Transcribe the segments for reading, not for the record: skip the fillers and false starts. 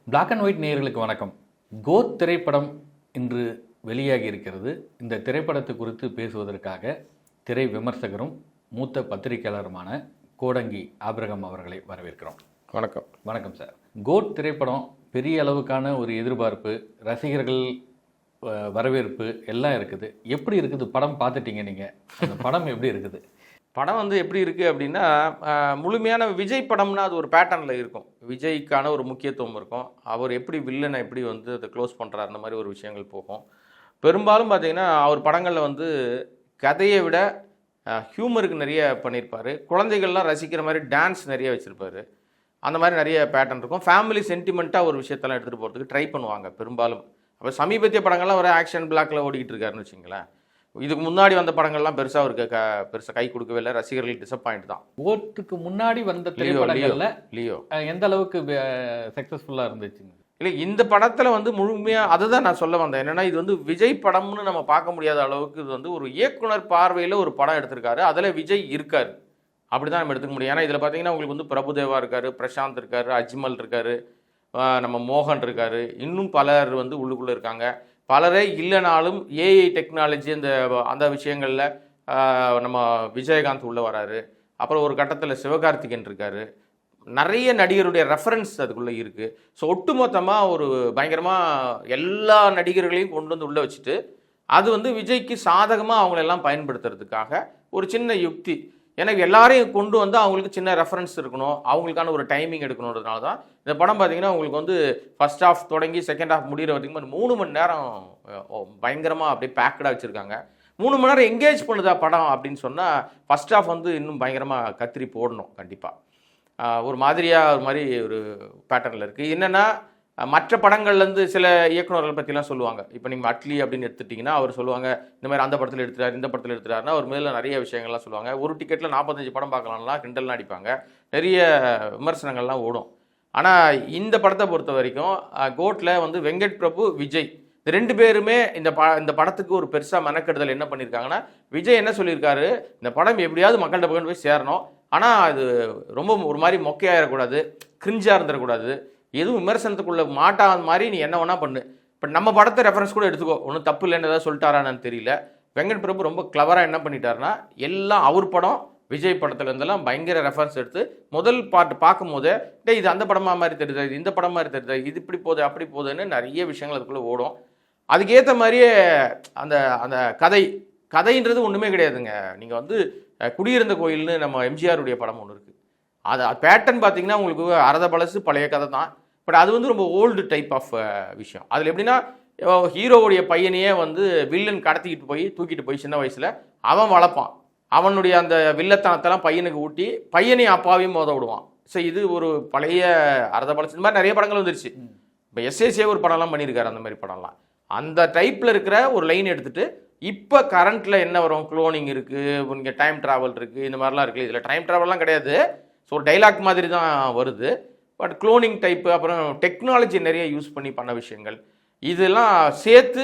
Black and white நேயர்களுக்கு வணக்கம். கோத் திரைப்படம் இன்று வெளியாகி இருக்கிறது. இந்த திரைப்படத்தை குறித்து பேசுவதற்காக திரை விமர்சகரும் மூத்த பத்திரிகையாளருமான கோடங்கி ஆபிரகாம் அவர்களை வரவேற்கிறோம். வணக்கம். வணக்கம் சார். கோட் திரைப்படம் பெரிய அளவுக்கான ஒரு எதிர்பார்ப்பு, ரசிகர்கள் வரவேற்பு எல்லாம் இருக்குது. எப்படி இருக்குது படம்? பார்த்துட்டீங்க நீங்கள், அந்த படம் எப்படி இருக்குது? படம் எப்படி இருக்குது அப்படின்னா, முழுமையான விஜய் படம்னா அது ஒரு பேட்டர்னில் இருக்கும். விஜய்க்கான ஒரு முக்கியத்துவம் இருக்கும். அவர் எப்படி வில்லனை எப்படி அதை க்ளோஸ் பண்ணுறாரு, அந்த மாதிரி ஒரு விஷயங்கள் போகும். பெரும்பாலும் பார்த்திங்கன்னா அவர் படங்களில் கதையை விட ஹியூமருக்கு நிறைய பண்ணியிருப்பார். குழந்தைகள்லாம் ரசிக்கிற மாதிரி டான்ஸ் நிறைய வச்சுருப்பார். அந்த மாதிரி நிறைய பேட்டர்ன் இருக்கும். ஃபேமிலி சென்டிமெண்ட்டாக ஒரு விஷயத்தெல்லாம் எடுத்துகிட்டு போகிறதுக்கு ட்ரை பண்ணுவாங்க பெரும்பாலும். அப்போ சமீபத்திய படங்கள்லாம் ஒரு ஆக்ஷன் பிளாக்கில் ஓடிக்கிட்டு இருக்காருன்னு வச்சுங்களேன். இதுக்கு முன்னாடி வந்த படங்கள்லாம் பெருசாக அவருக்கு பெருசாக கை கொடுக்கவே இல்லை. ரசிகர்கள் டிசப்பாயிண்ட் தான். கோட்டுக்கு முன்னாடி வந்த திரைப்படங்கள்ல லியோ எந்த அளவுக்கு சக்ஸஸ்ஃபுல்லாக இருந்துச்சுங்க? இல்லை, இந்த படத்தில் முழுமையாக அதுதான் நான் சொல்ல வந்தேன். என்னென்னா, இது விஜய் படம்னு நம்ம பார்க்க முடியாத அளவுக்கு இது ஒரு இயக்குனர் பார்வையில் ஒரு படம் எடுத்திருக்காரு. அதில் விஜய் இருக்கார், அப்படி தான் நம்ம எடுத்துக்க முடியும். ஏன்னா இதில் பார்த்தீங்கன்னா உங்களுக்கு பிரபுதேவா இருக்கார், பிரசாந்த் இருக்கார், அஜ்மல் இருக்கார், நம்ம மோகன் இருக்கார், இன்னும் பலர் உள்ளுக்குள்ளே இருக்காங்க. பலரே இல்லைனாலும் ஏஐ டெக்னாலஜி அந்த விஷயங்களில் நம்ம விஜயகாந்த் உள்ளே வராரு. அப்புறம் ஒரு கட்டத்தில் சிவகார்த்திகேயன் இருக்கார். நிறைய நடிகருடைய ரெஃபரன்ஸ் அதுக்குள்ளே இருக்குது. ஸோ ஒட்டுமொத்தமாக ஒரு பயங்கரமாக எல்லா நடிகர்களையும் கொண்டு உள்ளே வச்சுட்டு அது விஜய்க்கு சாதகமாக அவங்களெல்லாம் பயன்படுத்துறதுக்காக ஒரு சின்ன யுக்தி. எனக்கு எல்லாரையும் கொண்டு அவங்களுக்கு சின்ன ரெஃபரன்ஸ் இருக்கணும், அவங்களுக்கான ஒரு டைமிங் எடுக்கணுன்றதுனால தான் இந்த படம் பார்த்தீங்கன்னா உங்களுக்கு ஃபர்ஸ்ட் ஹாஃப் தொடங்கி செகண்ட் ஹாஃப் முடிகிற வரைக்கும் 3 மணி நேரம் பயங்கரமாக அப்படியே பேக்கடாக வச்சுருக்காங்க. 3 மணி நேரம் எங்கேஜ் பண்ணுதா படம் அப்படின்னு சொன்னால், ஃபர்ஸ்ட் ஹாஃப் இன்னும் பயங்கரமாக கத்திரி போடணும் கண்டிப்பாக. ஒரு மாதிரி ஒரு பேட்டர்னில் இருக்குது. என்னென்னா, மற்ற படங்கள்லேருந்து சில இயக்குநர்கள் பற்றிலாம் சொல்லுவாங்க. இப்போ நீங்கள் அட்லி அப்படின்னு எடுத்துட்டிங்கன்னா அவர் சொல்லுவாங்க, இந்த மாதிரி அந்த படத்தில் எடுத்துட்டார், இந்த படத்தில் எடுத்துட்டாருன்னா அவர் மேலே நிறைய விஷயங்கள்லாம் சொல்லுவாங்க. ஒரு டிக்கெட்டில் 45 படம் பார்க்கலாம்லாம் கிண்டல்லாம் அடிப்பாங்க, நிறைய விமர்சனங்கள்லாம் ஓடும். ஆனால் இந்த படத்தை பொறுத்த வரைக்கும் கோட்டில் வெங்கட் பிரபு, விஜய் இந்த 2 பேருமே இந்த படத்துக்கு ஒரு பெருசாக மெனக்கெடுதல் என்ன பண்ணியிருக்காங்கன்னா, விஜய் என்ன சொல்லியிருக்காரு, இந்த படம் எப்படியாவது மக்கள்கிட்ட போய் சேரணும், ஆனால் அது ரொம்ப ஒரு மாதிரி மொக்கையாயிடக்கூடாது, கிரிஞ்சாக இருந்துடக்கூடாது, எதுவும் விமர்சனத்துக்குள்ளே மாட்டாத மாதிரி நீ என்ன வேணா பண்ணு. இப்போ நம்ம படத்தை ரெஃபரன்ஸ் கூட எடுத்துக்கோ, ஒன்றும் தப்பு இல்லைன்னு ஏதாவது சொல்லிட்டாரான்னு தெரியல. வெங்கட் பிரபு ரொம்ப கிளவராக என்ன பண்ணிட்டாருன்னா, எல்லாம் அவர் படம் விஜய் படத்துல இருந்தெல்லாம் பயங்கர ரெஃபரன்ஸ் எடுத்து முதல் பாட்டு பார்க்கும் போதே இது அந்த படமாக மாதிரி தெரியுது, இது இந்த படம் மாதிரி தெரியுது, இது இப்படி போகுது அப்படி போகுதுன்னு நிறைய விஷயங்கள் அதுக்குள்ளே ஓடும். அதுக்கேற்ற மாதிரியே அந்த அந்த கதைன்றது ஒன்றுமே கிடையாதுங்க. நீங்கள் குடியிருந்த கோயில்னு நம்ம எம்ஜிஆருடைய படம் ஒன்று இருக்குது. அது பேட்டர்ன் பார்த்தீங்கன்னா உங்களுக்கு அறத பழசு பழைய கதை தான். பட் அது ரொம்ப ஓல்டு டைப் ஆஃப் விஷயம். அதில் எப்படின்னா, ஹீரோவுடைய பையனையே வில்லன் கடத்திக்கிட்டு போய் தூக்கிட்டு போய் சின்ன வயசில் அவன் வளர்ப்பான். அவனுடைய அந்த வில்லத்தனத்தெல்லாம் பையனுக்கு ஊட்டி பையனையும் அப்பாவையும் மோத விடுவான். ஸோ இது ஒரு பழைய அறத பழசு. இந்த மாதிரி நிறைய படங்கள் வந்துருச்சு. இப்போ எஸ்ஏசியே ஒரு படம்லாம் பண்ணியிருக்காரு. அந்த மாதிரி படம்லாம் அந்த டைப்பில் இருக்கிற ஒரு லைன் எடுத்துகிட்டு இப்போ கரண்ட்டில் என்ன வரும், குளோனிங் இருக்குது, இங்கே டைம் ட்ராவல் இருக்குது, இந்த மாதிரிலாம் இருக்குது. இதில் டைம் ட்ராவல்லாம் கிடையாது. ஸோ ஒரு டைலாக் மாதிரி தான் வருது. பட் குளோனிங் டைப்பு, அப்புறம் டெக்னாலஜி நிறைய யூஸ் பண்ணி பண்ண விஷயங்கள் இதெல்லாம் சேர்த்து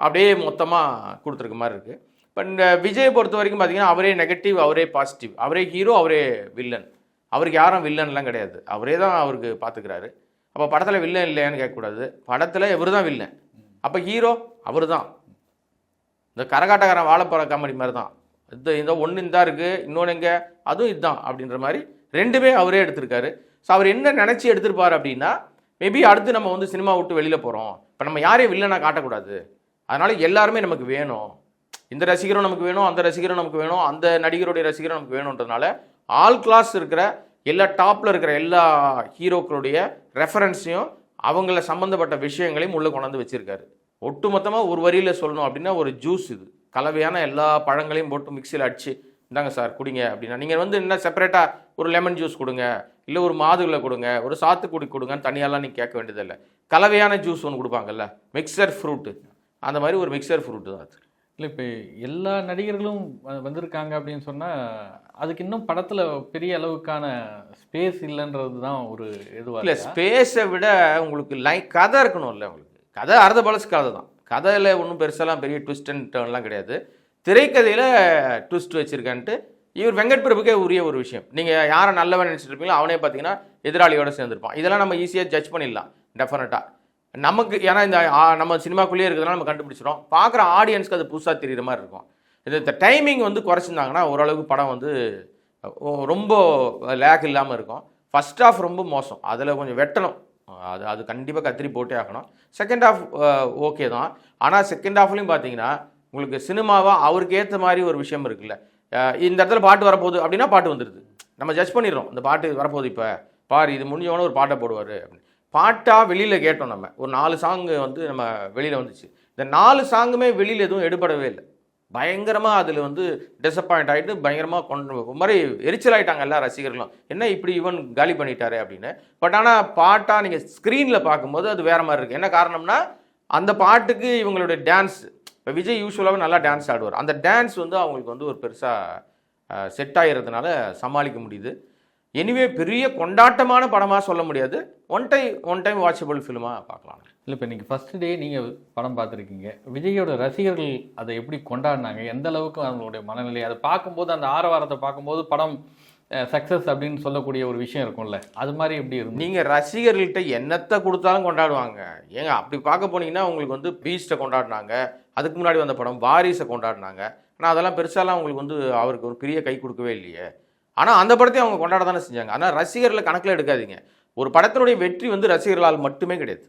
அப்படியே மொத்தமாக கொடுத்துருக்க மாதிரி இருக்குது. பட் இந்த விஜயை பொறுத்த வரைக்கும் பார்த்தீங்கன்னா, அவரே நெகட்டிவ், அவரே பாசிட்டிவ், அவரே ஹீரோ, அவரே வில்லன். அவருக்கு யாரும் வில்லன்லாம் கிடையாது, அவரே தான் அவருக்கு பார்த்துக்கிறாரு. அப்போ படத்தில் வில்லன் இல்லையான்னு கேட்கக்கூடாது. படத்தில் இவர் தான் வில்லன், அப்போ ஹீரோ அவர் தான். இந்த கரகாட்டக்காரன் வாழைப்பழ காமெடி மாதிரி தான். இந்த ஒன்று இந்த இருக்குது, இன்னொன்று எங்கே, அதுவும் இதுதான் அப்படின்ற மாதிரி 2மே அவரே எடுத்திருக்காரு. ஸோ அவர் என்ன நினச்சி எடுத்திருப்பார் அப்படின்னா, மேபி அடுத்து நம்ம சினிமா விட்டு வெளியில் போகிறோம், இப்போ நம்ம யாரையும் வில்லனாக காட்டக்கூடாது, அதனால் எல்லாருமே நமக்கு வேணும், இந்த ரசிகரும் நமக்கு வேணும், அந்த ரசிகரும் நமக்கு வேணும், அந்த நடிகருடைய ரசிகரும் நமக்கு வேணுன்றதுனால ஆல் கிளாஸ் இருக்கிற எல்லா டாப்பில் இருக்கிற எல்லா ஹீரோக்களுடைய ரெஃபரன்ஸையும் அவங்கள சம்மந்தப்பட்ட விஷயங்களையும் உள்ளே கொண்டாந்து வச்சுருக்காரு. ஒட்டுமொத்தமாக ஒரு வரியில் சொல்லணும் அப்படின்னா, ஒரு ஜூஸ், இது கலவையான எல்லா பழங்களையும் போட்டு மிக்சியில் அடிச்சு இந்தாங்க சார் குடிங்க அப்படின்னா, நீங்கள் என்ன செப்பரேட்டாக ஒரு லெமன் ஜூஸ் கொடுங்க, இல்லை ஒரு மாதுளை கொடுங்க, ஒரு சாத்துக்குடி கொடுங்கன்னு தனியாலாம் நீங்கள் கேட்க வேண்டியதில்லை. கலவையான ஜூஸ் ஒன்று கொடுப்பாங்கல்ல, மிக்சர் ஃப்ரூட்டு, அந்த மாதிரி ஒரு மிக்சர் ஃப்ரூட்டு தான் அது. இல்லை, இப்போ எல்லா நடிகர்களும் வந்திருக்காங்க அப்படின்னு சொன்னால் அதுக்கு இன்னும் படத்தில் பெரிய அளவுக்கான ஸ்பேஸ் இல்லைன்றது தான் ஒரு இதுவாக. இல்லை, ஸ்பேஸை விட உங்களுக்கு கதை இருக்கணும்ல. உங்களுக்கு கதை அறுத பழசு கதை தான். கதையில் ஒன்றும் பெருசெல்லாம் பெரிய ட்விஸ்ட் அண்ட் டர்ன்லாம் கிடையாது. திரைக்கதையில் ட்விஸ்ட் வச்சுருக்கான்ட்டு இவர் வெங்கட் பிரபுக்கே உரிய ஒரு விஷயம். நீங்கள் யாரை நல்லவன் நினச்சிட்டு இருப்பீங்களோ அவனே பார்த்தீங்கன்னா எதிராளியோட சேர்ந்துருப்பான். இதெல்லாம் நம்ம ஈஸியாக ஜட்ஜ் பண்ணிடலாம். டெஃபினட்டாக நமக்கு. ஏன்னா இந்த நம்ம சினிமாக்குள்ளேயே இருக்கிறதுனால நம்ம கண்டுபிடிச்சிடும். பார்க்குற ஆடியன்ஸ்க்கு அது புதுசாக தெரிகிற மாதிரி இருக்கும். இந்த டைமிங் வந்து குறைச்சிருந்தாங்கன்னா ஓரளவுக்கு படம் வந்து ரொம்ப லேக் இல்லாமல் இருக்கும். ஃபர்ஸ்ட் ஹாஃப் ரொம்ப மோசம், அதில் கொஞ்சம் வெட்டணும். அது கண்டிப்பாக கத்திரி போட்டே ஆகணும். செகண்ட் ஹாஃப் ஓகே தான். ஆனால் செகண்ட் ஹாஃப்லையும் பார்த்தீங்கன்னா உங்களுக்கு சினிமாவாக அவருக்கு ஏற்ற மாதிரி ஒரு விஷயம் இருக்குல்ல. இந்த இடத்துல பாட்டு வரப்போகுது அப்படின்னா பாட்டு வந்துடுது. நம்ம ஜட்ஜ் பண்ணிடுறோம், இந்த பாட்டு வரப்போகுது, இப்போ பாரு இது முடிஞ்சவொன்னே ஒரு பாட்டை போடுவார் அப்படின்னு. பாட்டாக வெளியில் கேட்டோம். நம்ம ஒரு 4 சாங்கு வந்து நம்ம வெளியில் வந்துச்சு. இந்த 4 சாங்குமே வெளியில் எதுவும் எடுபடவே இல்லை. பயங்கரமாக அதில் வந்து டிசப்பாயிண்ட் ஆகிட்டு பயங்கரமாக ஒரு மாதிரி எரிச்சல் ஆகிட்டாங்க எல்லா ரசிகர்களும். என்ன இப்படி இவன் காலி பண்ணிட்டாரு அப்படின்னு. பட் ஆனால் பாட்டாக நீங்கள் ஸ்க்ரீனில் பார்க்கும்போது அது வேறு மாதிரி இருக்குது. என்ன காரணம்னா அந்த பாட்டுக்கு இவங்களுடைய டான்ஸ், இப்போ விஜய் யூஸ்வலாகவே நல்லா டான்ஸ் ஆடுவார். அந்த டான்ஸ் வந்து அவங்களுக்கு வந்து ஒரு பெருசாக செட் ஆகிறதுனால சமாளிக்க முடியுது. எனிவே பெரிய கொண்டாட்டமான படமாக சொல்ல முடியாது. ஒன் டைம் வாட்சபிள் ஃபிலிமாக பார்க்கலாம். இல்லை, இப்போ நீங்கள் ஃபஸ்ட்டு டே நீங்கள் படம் பார்த்துருக்கீங்க. விஜயோட ரசிகர்கள் அதை எப்படி கொண்டாடினாங்க, எந்த அளவுக்கு அவங்களுடைய மனநிலை, அதை பார்க்கும்போது அந்த ஆரவாரத்தை பார்க்கும்போது படம் சக்ஸஸ் அப்படின்னு சொல்லக்கூடிய ஒரு விஷயம் இருக்கும்ல, அது மாதிரி எப்படி இருக்கும்? நீங்கள் ரசிகர்கள்ட்ட என்னத்தை கொடுத்தாலும் கொண்டாடுவாங்க. ஏங்க அப்படி பார்க்க போனீங்கன்னா உங்களுக்கு வந்து பீஸ்ட்டை கொண்டாடினாங்க, அதுக்கு முன்னாடி வந்த படம் வாரிசை கொண்டாடினாங்க. ஆனால் அதெல்லாம் பெருசாலாம் உங்களுக்கு வந்து அவருக்கு ஒரு பெரிய கை கொடுக்கவே இல்லையே. ஆனால் அந்த படத்தையும் அவங்க கொண்டாட தானே செஞ்சாங்க. ஆனால் ரசிகர்களை கணக்கில் எடுக்காதீங்க. ஒரு படத்தினுடைய வெற்றி வந்து ரசிகர்களால் மட்டுமே கிடையாது.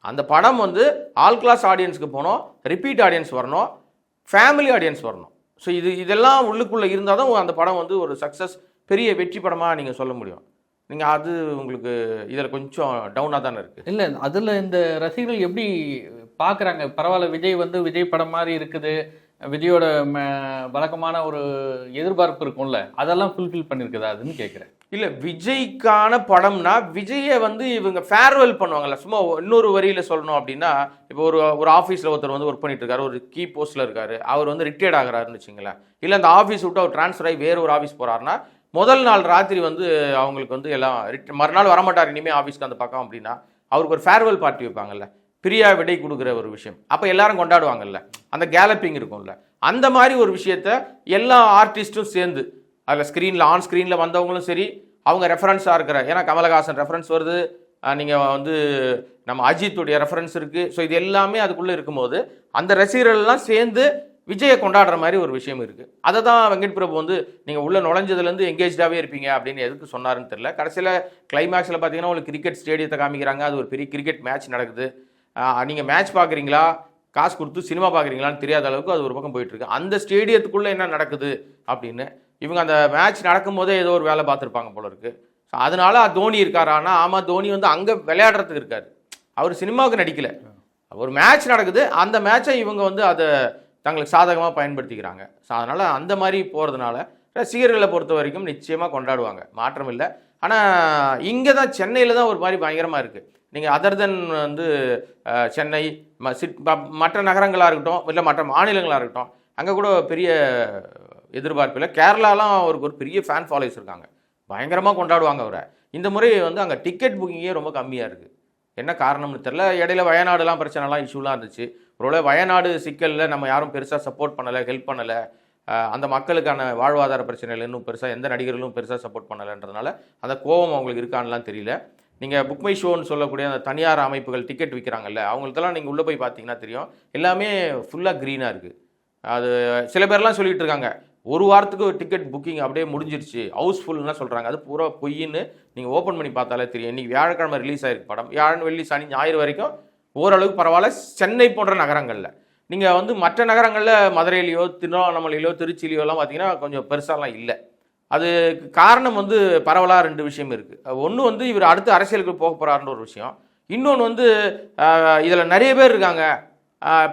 அந்த படம் வந்து ஆல் கிளாஸ் ஆடியன்ஸுக்கு போகணும், ரிப்பீட் ஆடியன்ஸ் வரணும், ஃபேமிலி ஆடியன்ஸ் வரணும். ஸோ இதெல்லாம் உள்ளுக்குள்ளே இருந்தால் தான் அந்த படம் வந்து ஒரு சக்ஸஸ், பெரிய வெற்றி படமாக நீங்கள் சொல்ல முடியும். நீங்கள் அது உங்களுக்கு இதில் கொஞ்சம் டவுனாக தானே இருக்குது. இல்லை, அதில் இந்த ரசிகர்கள் எப்படி பார்க்குறாங்க? பரவாயில்ல, விஜய் வந்து விஜய் படம் மாதிரி இருக்குது, விஜயோட வழக்கமான ஒரு எதிர்பார்ப்பு இருக்கும்ல, அதெல்லாம் ஃபுல்ஃபில் பண்ணியிருக்குதா அதுன்னு கேட்குறேன். இல்லை, விஜய்க்கான படம்னா விஜயை வந்து இவங்க ஃபேர்வெல் பண்ணுவாங்கல்ல. சும்மா இன்னொரு வரியில் சொல்லணும் அப்படின்னா, இப்போ ஒரு ஆஃபீஸில் ஒருத்தர் வந்து ஒர்க் பண்ணிட்டு இருக்காரு, ஒரு கீ போஸ்ட்டில் இருக்காரு, அவர் வந்து ரிட்டையர்ட் ஆகிறாருன்னு வச்சுங்களேன். இல்லை அந்த ஆஃபீஸ் விட்டு அவர் ட்ரான்ஸ்ஃபர் ஆகி வேறு ஒரு ஆஃபீஸ் போகிறாருன்னா முதல் நாள் ராத்திரி வந்து அவங்களுக்கு வந்து எல்லாம் மறுநாள் வரமாட்டார் இனிமேல் ஆஃபீஸ்க்கு அந்த பக்கம் அப்படின்னா அவருக்கு ஒரு ஃபேர்வெல் பார்ட்டி வைப்பாங்கல்ல, பிரியா விடை கொடுக்குற ஒரு விஷயம். அப்போ எல்லாரும் கொண்டாடுவாங்கல்ல, அந்த கேலப்பிங் இருக்கும்ல. அந்த மாதிரி ஒரு விஷயத்த எல்லா ஆர்டிஸ்ட்டும் சேர்ந்து அதில் ஸ்க்ரீனில் ஆன் ஸ்க்ரீனில் வந்தவங்களும் சரி, அவங்க ரெஃபரன்ஸாக இருக்கிற, ஏன்னா கமலஹாசன் ரெஃபரன்ஸ் வருது, நீங்கள் வந்து நம்ம அஜித்துடைய ரெஃபரன்ஸ் இருக்குது. ஸோ இது எல்லாமே அதுக்குள்ளே இருக்கும்போது அந்த ரசிகர்கள்லாம் சேர்ந்து விஜயை கொண்டாடுற மாதிரி ஒரு விஷயம் இருக்குது. அதை தான் வெங்கட் பிரபு வந்து நீங்கள் உள்ளே நுழைஞ்சதுலேருந்து எங்கேஜாகவே இருப்பீங்க அப்படின்னு எதுக்கு சொன்னாருன்னு தெரியல. கடைசியில் கிளைமேக்ஸில் பார்த்தீங்கன்னா உங்களுக்கு கிரிக்கெட் ஸ்டேடியத்தை காமிக்கிறாங்க, அது ஒரு பெரிய கிரிக்கெட் மேட்ச் நடக்குது. நீங்கள் மேட்ச் பார்க்குறீங்களா, காசு கொடுத்து சினிமா பார்க்குறீங்களான்னு தெரியாத அளவுக்கு அது ஒரு பக்கம் போயிட்டுருக்கு. அந்த ஸ்டேடியத்துக்குள்ளே என்ன நடக்குது அப்படின்னு இவங்க அந்த மேட்ச் நடக்கும் போதே ஏதோ ஒரு வேலை பார்த்துருப்பாங்க போல இருக்குது. ஸோ அதனால தோனி இருக்காரானா, ஆமாம் தோனி வந்து அங்கே விளையாடுறதுக்கு இருக்காரு, அவர் சினிமாவுக்கு நடிக்கலை. ஒரு மேட்ச் நடக்குது, அந்த மேட்சை இவங்க வந்து அதை தங்களுக்கு சாதகமாக பயன்படுத்திக்கிறாங்க. ஸோ அதனால் அந்த மாதிரி போகிறதுனால ரசிகர்களை பொறுத்த வரைக்கும் நிச்சயமாக கொண்டாடுவாங்க, மாற்றம் இல்லை. ஆனால் இங்கே தான் சென்னையில் தான் ஒரு மாதிரி பயங்கரமாக இருக்குது. நீங்கள் அதர் தென் வந்து சென்னை மற்ற நகரங்களாக இருக்கட்டும், இல்லை மற்ற மாநிலங்களாக இருக்கட்டும், அங்கே கூட பெரிய எதிர்பார்ப்பு இல்லை. கேரளாலாம் அவருக்கு ஒரு பெரிய ஃபேன் ஃபாலோவர்ஸ் இருக்காங்க, பயங்கரமாக கொண்டாடுவாங்க அவரை. இந்த முறை வந்து அங்கே டிக்கெட் புக்கிங்கே ரொம்ப கம்மியாக இருக்குது. என்ன காரணம்னு தெரில. இடையில வயநாடுலாம் பிரச்சனைலாம் இஷ்யூலாம் இருந்துச்சு. ஒருவேளை வயநாடு சிக்கலில் நம்ம யாரும் பெருசாக சப்போர்ட் பண்ணலை, ஹெல்ப் பண்ணலை, அந்த மக்களுக்கான வாழ்வாதார பிரச்சனைகள் இன்னும் பெருசாக எந்த நடிகர்களும் பெருசாக சப்போர்ட் பண்ணலைன்றதுனால அந்த கோபம் அவங்களுக்கு இருக்கான்லாம் தெரியல. நீங்கள் புக் மை ஷோன்னு சொல்லக்கூடிய அந்த தனியார் அமைப்புகள் டிக்கெட் விற்கிறாங்கல்ல, அவங்களுக்கெல்லாம் நீங்கள் உள்ளே போய் பார்த்தீங்கன்னா தெரியும், எல்லாமே ஃபுல்லாக க்ரீனாக இருக்குது. அது சில பேர்லாம் சொல்லிகிட்டு இருக்காங்க, ஒரு வாரத்துக்கு ஒரு டிக்கெட் புக்கிங் அப்படியே முடிஞ்சிருச்சு, ஹவுஸ்ஃபுல்னா சொல்கிறாங்க. அது பூரா பொய்ன்னு நீங்கள் ஓப்பன் பண்ணி பார்த்தாலே தெரியும். இன்றைக்கி வியாழக்கிழமை ரிலீஸ் ஆகிருக்கு படம், வியாழன் வெள்ளி சனி ஞாயிறு வரைக்கும் ஓரளவுக்கு பரவாயில்ல. சென்னை போன்ற நகரங்களில் நீங்கள் வந்து மற்ற நகரங்களில் மதுரையிலையோ திருவண்ணாமலையிலோ திருச்சியிலையோலாம் பார்த்தீங்கன்னா கொஞ்சம் பெருசாலாம் இல்லை. அது காரணம் வந்து பரவலாக 2 விஷயம் இருக்குது. ஒன்று வந்து இவர் அடுத்து அரசியலுக்கு போக போகிறாருன்ற ஒரு விஷயம். இன்னொன்று வந்து இதில் நிறைய பேர் இருக்காங்க,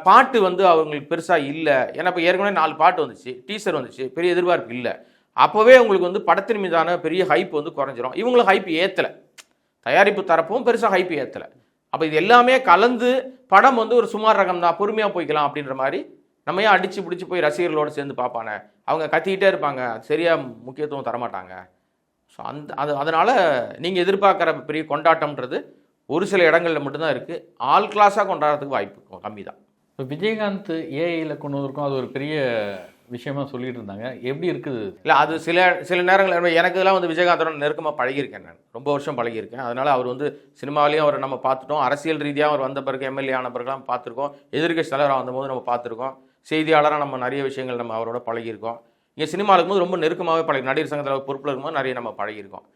பாட்டு வந்து அவங்களுக்கு பெருசாக இல்லை. ஏன்னா இப்போ ஏற்கனவே 4 பாட்டு வந்துச்சு, டீசர் வந்துச்சு, பெரிய எதிர்பார்ப்பு இல்லை. அப்போவே உங்களுக்கு வந்து படத்தின் மீதான பெரிய ஹைப் வந்து குறைஞ்சிரும். இவங்களும் ஹைப் ஏற்றலை, தயாரிப்பு தரப்பும் பெருசாக ஹைப் ஏற்றலை. அப்போ இது எல்லாமே கலந்து படம் வந்து ஒரு சுமார் ரகம் தான், பொறுமையாக போய்க்கலாம் அப்படின்ற மாதிரி நம்ம ஏன் அடித்து பிடிச்சி போய் ரசிகர்களோடு சேர்ந்து பார்ப்பானே, அவங்க கத்திக்கிட்டே இருப்பாங்க, சரியாக முக்கியத்துவம் தரமாட்டாங்க. ஸோ அதனால் நீங்கள் எதிர்பார்க்குற பெரிய கொண்டாட்டம்ன்றது ஒரு சில இடங்களில் மட்டும்தான் இருக்குது. ஆல் கிளாஸாக கொண்டாடுறதுக்கு வாய்ப்பு கம்மி தான். இப்போ விஜயகாந்த் ஏஐயில் கொண்டு வந்திருக்கோம், அது ஒரு பெரிய விஷயமா சொல்லிட்டு இருந்தாங்க. எப்படி இருக்குது? இல்லை அது சில நேரங்கள் எனக்கு இதெல்லாம் வந்து விஜயகாந்தோட நெருக்கமாக பழகியிருக்கேன். நான் ரொம்ப வருஷம் பழகியிருக்கேன். அதனால் அவர் வந்து சினிமாவிலையும் அவரை நம்ம பார்த்துட்டோம், அரசியல் ரீதியாக அவர் வந்த பிறகு எம்எல்ஏ ஆன பிறகுலாம் பார்த்துருக்கோம், எதிர்க்கட்சி தலைவராக வந்தபோது நம்ம பார்த்துருக்கோம், செய்தியாளராக நம்ம நிறைய விஷயங்கள் நம்ம அவரோட பழகியிருக்கோம். இங்கே சினிமாவில் இருக்கும்போது ரொம்ப நெருக்கமாகவே நடிகர் சங்கத்தில் பொறுப்பில் இருக்கும்போது நிறைய நம்ம பழகியிருக்கோம்.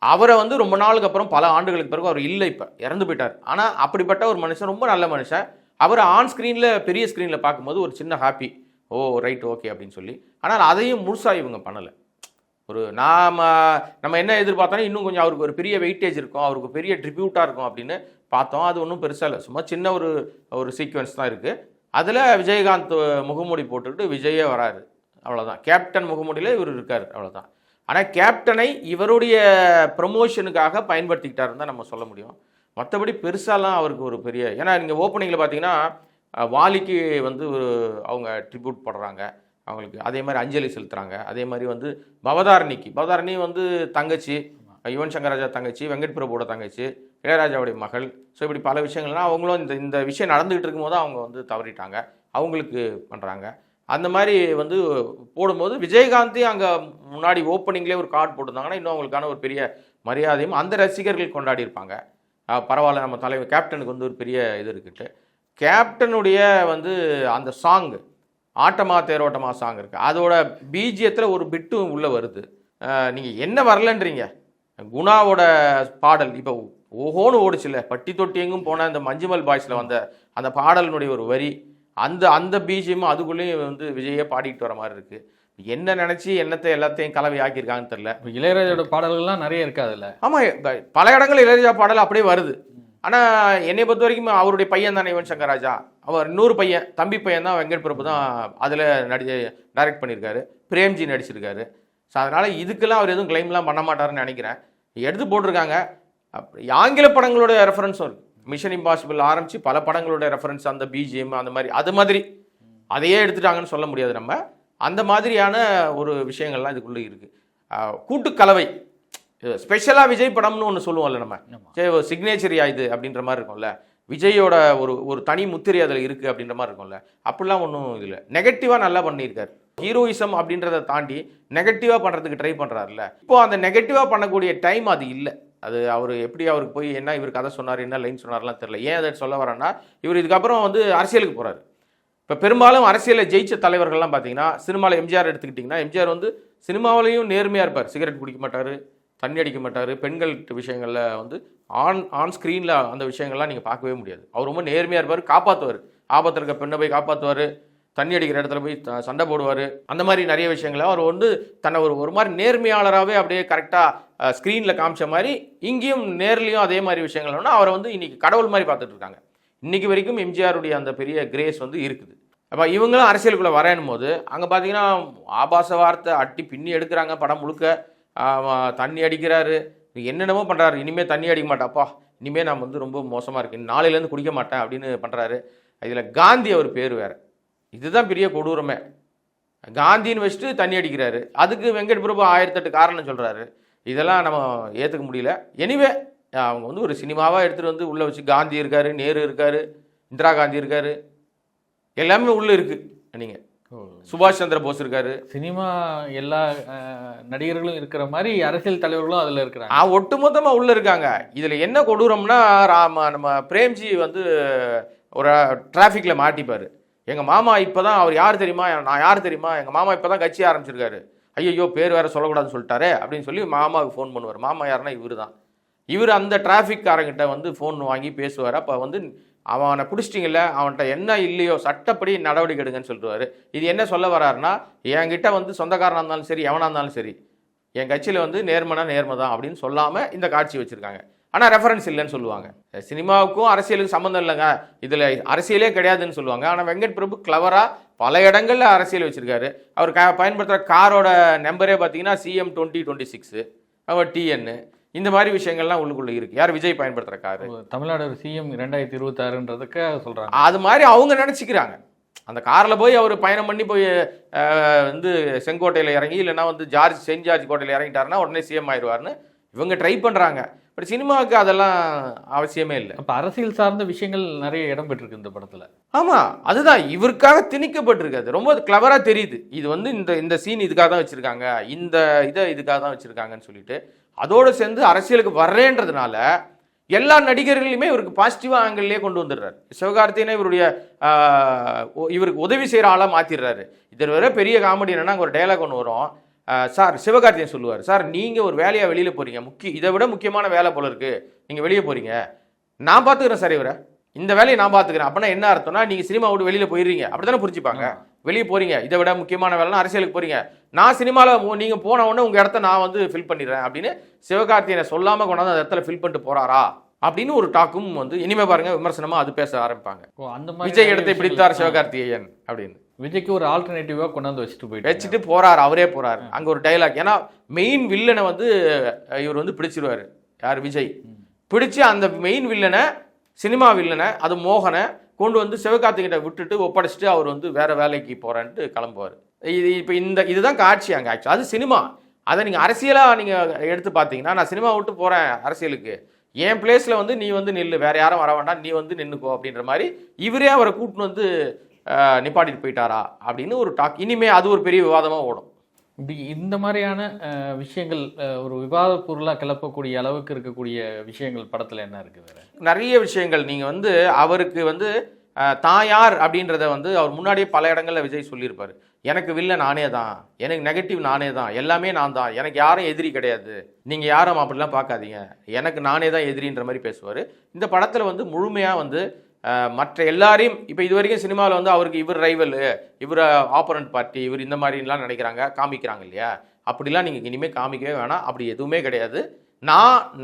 அவரை வந்து ரொம்ப நாளுக்கு அப்புறம் பல ஆண்டுகளுக்கு பிறகு அவர் இல்லை, இப்போ இறந்து போயிட்டார். ஆனால் அப்படிப்பட்ட ஒரு மனுஷன், ரொம்ப நல்ல மனுஷன். அவர் ஆன் ஸ்க்ரீனில் பெரிய ஸ்க்ரீனில் பார்க்கும்போது ஒரு சின்ன ஹாப்பி, ஓ ரைட் ஓகே அப்படின்னு சொல்லி. ஆனால் அதையும் முழுசாக இவங்க பண்ணலை. ஒரு நம்ம என்ன எதிர்பார்த்தோன்னா இன்னும் கொஞ்சம் அவருக்கு ஒரு பெரிய வெயிட்டேஜ் இருக்கும், அவருக்கு பெரிய ட்ரிபியூட்டாக இருக்கும் அப்படின்னு பார்த்தோம். அது ஒன்றும் பெருசாக இல்லை, சும்மா சின்ன ஒரு சீக்வன்ஸ் தான் இருக்குது. அதில் விஜயகாந்த் முகமூடி போட்டுக்கிட்டு விஜயே வராரு, அவ்வளோதான். கேப்டன் முகமூடியில் இவர் இருக்கார், அவ்வளோதான். ஆனால் கேப்டனை இவருடைய ப்ரமோஷனுக்காக பயன்படுத்திக்கிட்டாருன்னு தான் நம்ம சொல்ல முடியும். மற்றபடி பெருசாலாம் அவருக்கு ஒரு பெரிய, ஏன்னா நீங்கள் ஓப்பனிங்கில் பார்த்தீங்கன்னா வாலிக்கு வந்து அவங்க ட்ரிபியூட் போடுறாங்க அவங்களுக்கு, அதே மாதிரி அஞ்சலி செலுத்துகிறாங்க. அதே மாதிரி வந்து பவதாரணி வந்து தங்கச்சி, யுவன் சங்கர் ராஜா தங்கச்சி, வெங்கட் பிரபுவோட தங்கச்சி, இளையராஜாவுடைய மகள். ஸோ இப்படி பல விஷயங்கள்லாம் அவங்களும் இந்த விஷயம் நடந்துகிட்டு இருக்கும்போது அவங்க வந்து தவறிட்டாங்க, அவங்களுக்கு பண்ணுறாங்க. அந்த மாதிரி வந்து போடும்போது விஜயகாந்தையும் அங்கே முன்னாடி ஓப்பனிங்லேயே ஒரு கார்டு போட்டிருந்தாங்கன்னா இன்னும் அவங்களுக்கான ஒரு பெரிய மரியாதையும் அந்த ரசிகர்கள் கொண்டாடி இருப்பாங்க. பரவாயில்ல, நம்ம தலைவர் கேப்டனுக்கு வந்து ஒரு பெரிய இது இருக்குட்டு. கேப்டனுடைய வந்து அந்த சாங்கு ஆட்டமா தேரோட்டமா சாங் இருக்குது, அதோட பீஜியத்தில் ஒரு பிட்டும் உள்ளே வருது. நீங்கள் என்ன வரலன்றீங்க, குணாவோட பாடல் இப்போ ஓஹோன்னு ஓடிச்சுல, பட்டி தொட்டி எங்கும் போன அந்த மஞ்சுமல் பாய்ஸில் வந்த அந்த பாடலினுடைய ஒரு வரி, அந்த பீஜியமும் அதுக்குள்ளேயும் வந்து விஜயே பாடிட்டு வர மாதிரி இருக்குது. என்ன நினச்சி என்னத்தை எல்லாத்தையும் கலவை ஆக்கியிருக்காங்கன்னு தெரில. இளையராஜோட பாடல்கள்லாம் நிறைய இருக்குது அதில். ஆமாம், பல இடங்கள் இளையராஜா பாடல் அப்படியே வருது. ஆனால் என்னை பொறுத்த வரைக்கும் அவருடைய பையன் தானே யுவன் சங்கர் ராஜா, அவர் இன்னொரு பையன், தம்பி பையன் தான் வெங்கட் பிரபு தான் அதில் டைரக்ட் பண்ணியிருக்காரு, பிரேம்ஜி நடிச்சிருக்காரு. ஸோ அதனால் இதுக்கெல்லாம் அவர் எதுவும் கிளைம்லாம் பண்ண மாட்டாருன்னு நினைக்கிறேன். எடுத்து போட்டிருக்காங்க. ஆங்கில படங்களோட ரெஃபரன்ஸும் இருக்குது, மிஷன் இம்பாசிபிள் ஆரம்பித்து பல படங்களோட ரெஃபரன்ஸ், அந்த பிஜிஎம் அந்த மாதிரி அது மாதிரி அதையே எடுத்துட்டாங்கன்னு சொல்ல முடியாது நம்ம. அந்த மாதிரியான ஒரு விஷயங்கள்லாம் இதுக்குள்ளே இருக்குது. கூட்டுக்கலவை ஸ்பெஷலாக விஜய் படம்னு ஒன்று சொல்லுவோம்ல நம்ம, சரி சிக்னேச்சரியா இது அப்படின்ற மாதிரி இருக்கும்ல, விஜயோட ஒரு தனி முத்திரை அதில் இருக்குது அப்படின்ற மாதிரி இருக்கும்ல, அப்படிலாம் ஒன்றும் இல்லை. நெகட்டிவாக நல்லா பண்ணியிருக்காரு. ஹீரோயிசம் அப்படின்றத தாண்டி நெகட்டிவாக பண்ணுறதுக்கு ட்ரை பண்ணுறாருல. இப்போ அந்த நெகட்டிவாக பண்ணக்கூடிய டைம் அது இல்லை. அது அவர் எப்படி அவருக்கு போய் என்ன இவர் கதை சொன்னார், என்ன லைன் சொன்னார்லாம் தெரியல. ஏன் அதை சொல்ல வரேன்னா, இவர் இதுக்கப்புறம் வந்து அரசியலுக்கு போகிறாரு. இப்போ பெரும்பாலும் அரசியலில் ஜெயிச்ச தலைவர்கள்லாம் பார்த்தீங்கன்னா, சினிமாவில் எம்ஜிஆர் எடுத்துக்கிட்டிங்கன்னா, எம்ஜிஆர் வந்து சினிமாவிலையும் நேர்மையாக இருப்பார், சிகரெட் குடிக்க மாட்டார், தண்ணி அடிக்க மாட்டார், பெண்கள் விஷயங்களில் வந்து ஆன் ஸ்க்ரீனில் அந்த விஷயங்கள்லாம் நீங்கள் பார்க்கவே முடியாது. அவர் ரொம்ப நேர்மையாக இருப்பார், காப்பாற்றுவார், ஆபத்தில் இருக்க பெண்ணை போய் காப்பாற்றுவார், தண்ணி அடிக்கிற இடத்துல போய் சண்டை போடுவார். அந்த மாதிரி நிறைய விஷயங்களை அவர் வந்து தன்னை ஒரு மாதிரி நேர்மையாளராகவே அப்படியே கரெக்டாக ஸ்க்ரீனில் காமிச்ச மாதிரி இங்கேயும் நேர்லையும் அதே மாதிரி விஷயங்கள்னா அவரை வந்து இன்றைக்கி கடவுள் மாதிரி பார்த்துட்டு இருக்காங்க. இன்றைக்கி வரைக்கும் எம்ஜிஆருடைய அந்த பெரிய கிரேஸ் வந்து இருக்குது. அப்போ இவங்களும் அரசியலுக்குள்ளே வரேன்னும் போது அங்கே பார்த்தீங்கன்னா ஆபாச வார்த்தை அட்டி பின்னி எடுக்கிறாங்க. படம் முழுக்க தண்ணி அடிக்கிறாரு, என்னென்னமோ பண்ணுறாரு. இனிமேல் தண்ணி அடிக்க மாட்டாப்பா, இனிமேல் நான் வந்து ரொம்ப மோசமாக இருக்கேன், நாளையிலேருந்து குடிக்க மாட்டேன் அப்படின்னு பண்ணுறாரு. இதில் காந்தி அவர் பேர் வேறு, இதுதான் பெரிய கொடூரமே. காந்தின்னு வச்சுட்டு தண்ணி அடிக்கிறாரு, அதுக்கு வெங்கட் பிரபு 1008 காரணம் சொல்கிறாரு. இதெல்லாம் நம்ம ஏற்றுக்க முடியல. எனிவே அவங்க வந்து ஒரு சினிமாவாக எடுத்துகிட்டு வந்து உள்ளே வச்சு காந்தி இருக்கார், நேரு இருக்கார், இந்திரா காந்தி இருக்கார், எல்லாமே உள்ளே இருக்குது. நீங்கள் சுபாஷ் சந்திர போஸ் இருக்காரு. சினிமா எல்லா நடிகர்களும் இருக்கிற மாதிரி அரசியல் தலைவர்களும் அதில் இருக்கிறாங்க, ஒட்டுமொத்தமாக உள்ளே இருக்காங்க. இதில் என்ன கொடூரம்னா, நம்ம பிரேம்ஜி வந்து ஒரு டிராஃபிக்கில் மாட்டிப்பார். எங்கள் மாமா இப்போ தான், அவர் யார் தெரியுமா, நான் யார் தெரியுமா, எங்கள் மாமா இப்போ தான் கட்சி ஆரம்பிச்சிருக்காரு, ஐயோ பேர் வேறு சொல்லக்கூடாதுன்னு சொல்லிட்டாரு அப்படின்னு சொல்லி மாமாவுக்கு ஃபோன் பண்ணுவார். மாமா யாருன்னா இவர் தான். இவர் அந்த டிராஃபிக்காரங்கிட்ட வந்து ஃபோன் வாங்கி பேசுவார். அப்போ வந்து அவனை பிடிச்சிட்டிங்கல்ல, அவன்கிட்ட என்ன இல்லையோ சட்டப்படி நடவடிக்கை எடுங்கன்னு சொல்லிடுவார். இது என்ன சொல்ல வர்றாருன்னா, என்கிட்ட வந்து சொந்தக்காரனாக இருந்தாலும் சரி, எவனாக இருந்தாலும் சரி, என் கட்சியில் வந்து நேர்மை தான் அப்படின்னு சொல்லாமல் இந்த காட்சி வச்சுருக்காங்க. ஆனால் ரெஃபரன்ஸ் இல்லைன்னு சொல்லுவாங்க. சினிமாவுக்கும் அரசியலுக்கும் சம்மந்தம் இல்லைங்க, இதில் அரசியலே கிடையாதுன்னு சொல்லுவாங்க. ஆனால் வெங்கட் பிரபு கிளவராக பல இடங்களில் அரசியல் வச்சுருக்காரு. அவர் பயன்படுத்துகிற காரோட நம்பரே பார்த்தீங்கன்னா CM2026, அவர் TN, இந்த மாதிரி விஷயங்கள்லாம் உள்ளுக்குள்ளே இருக்குது. யார் விஜய் பயன்படுத்துகிற காரு, தமிழ்நாடு CM 2026ன்றதுக்கு சொல்கிறாங்க. அது மாதிரி அவங்க நினச்சிக்கிறாங்க. அந்த காரில் போய் அவர் பயணம் பண்ணி போய் வந்து செங்கோட்டையில் இறங்கி, இல்லைன்னா வந்து செயின்ட் ஜார்ஜ் கோட்டையில் இறங்கிட்டாருன்னா உடனே CM ஆயிடுவார்னு இவங்க ட்ரை பண்ணுறாங்க. பட் சினிமாவுக்கு அதெல்லாம் அவசியமே இல்லை. அப்போ அரசியல் சார்ந்த விஷயங்கள் நிறைய இடம் பெற்றிருக்கு இந்த படத்தில். ஆமாம், அதுதான் இவருக்காக திணிக்கப்பட்டிருக்காது. ரொம்ப கிளவராக தெரியுது. இது வந்து இந்த சீன் இதுக்காக தான் வச்சுருக்காங்க, இந்த இதை இதுக்காக தான் வச்சுருக்காங்கன்னு சொல்லிட்டு அதோடு சேர்ந்து அரசியலுக்கு வர்றேன்றதுனால எல்லா நடிகர்களையுமே இவருக்கு பாசிட்டிவாக ஆங்கிள்லேயே கொண்டு வந்துடுறாரு. சிவகார்த்திகேயனை இவருக்கு உதவி செய்கிற ஆளாக மாற்றிடுறாரு. இதில் வர பெரிய காமெடி என்னன்னா, அங்கே ஒரு டைலாக் ஒன்று வரும். சார் சிவகார்த்திகேயன் சொல்லுவார், சார் நீங்கள் ஒரு வேலையாக வெளியில் போகிறீங்க, இதை விட முக்கியமான வேலை போல இருக்குது, நீங்கள் வெளியே போகிறீங்க, நான் பார்த்துக்கிறேன் சார் இவரை, இந்த வேலையை நான் பார்த்துக்கிறேன். அப்படின்னா என்ன அர்த்தம்னா, நீங்கள் சினிமா விட்டு வெளியில் போயிடுறீங்க அப்படி தானே புரிஞ்சுப்பாங்க. வெளியே போகிறீங்க, இதை விட முக்கியமான வேலைனா அரசியலுக்கு போகிறீங்க, நான் சினிமாவில் நீங்கள் போன உடனே உங்கள் இடத்த நான் வந்து ஃபில் பண்ணிடுறேன் அப்படின்னு சிவகார்த்திகேயனை சொல்லாமல் கொண்டாந்து அந்த இடத்துல ஃபில் பண்ணிட்டு போகிறாரா அப்படின்னு ஒரு டாக்கும் வந்து இனிமே பாருங்க விமர்சனமாக அது பேச ஆரம்பிப்பாங்க. விஜய் இடத்தை பிடித்தார் சிவகார்த்திகேயன் அப்படின்னு விஜய்க்கு ஒரு ஆல்டர்னேட்டிவாக கொண்டாந்து வச்சுட்டு போறாரு, அவரே போறாரு. அங்க ஒரு டைலாக், ஏன்னா மெயின் வில்லனை வந்து இவர் வந்து பிடிச்சிருவாரு, யார் விஜய் பிடிச்சி அந்த மெயின் வில்லனை, சினிமா வில்லனை, அது மோகனை கொண்டு வந்து சிவகார்த்திகிட்ட விட்டுட்டு ஒப்படைச்சிட்டு அவர் வந்து வேற வேலைக்கு போறேன்ட்டு கிளம்புவார். இது இப்போ இதுதான் காட்சி அங்கே. ஆக்சுவலி அது சினிமா. அதை நீங்கள் அரசியலாக நீங்கள் எடுத்து பார்த்தீங்கன்னா, நான் சினிமா விட்டு போகிறேன் அரசியலுக்கு, என் பிளேஸில் வந்து நீ வந்து நில்லு, வேற யாரும் வர வேண்டாம், நீ வந்து நின்றுக்கோ அப்படின்ற மாதிரி இவரே அவரை கூட்டின்னு வந்து நிப்பாட்டிட்டு போயிட்டாரா அப்படின்னு ஒரு டாக். இனிமே அது ஒரு பெரிய விவாதமாக ஓடும். இப்படி இந்த மாதிரியான விஷயங்கள் ஒரு விவாத பொருளாக கிளப்பக்கூடிய அளவுக்கு இருக்கக்கூடிய விஷயங்கள் படத்தில் என்ன இருக்குது? வேற நிறைய விஷயங்கள். நீங்கள் வந்து அவருக்கு வந்து தான் யார் அப்படின்றத வந்து அவர் முன்னாடியே பல இடங்களில் விஜய் சொல்லியிருப்பார். எனக்கு வில்ல நானே தான், எனக்கு நெகட்டிவ் நானே தான், எல்லாமே நான் தான், எனக்கு யாரும் எதிரி கிடையாது, நீங்கள் யாரும் அப்படிலாம் பார்க்காதீங்க, எனக்கு நானே தான் எதிரின்ற மாதிரி பேசுவார். இந்த படத்தில் வந்து முழுமையாக வந்து மற்ற எல்லாரையும், இப்போ இது வரைக்கும் சினிமாவில் வந்து அவருக்கு இவர் ரைவல், இவர் ஆப்போனன்ட் பார்ட்டி, இவர் இந்த மாதிரிலாம் நினைக்கிறாங்க, காமிக்கிறாங்க இல்லையா, அப்படிலாம் நீங்கள் இனிமேல் காமிக்கவே வேணாம், அப்படி எதுவுமே கிடையாது,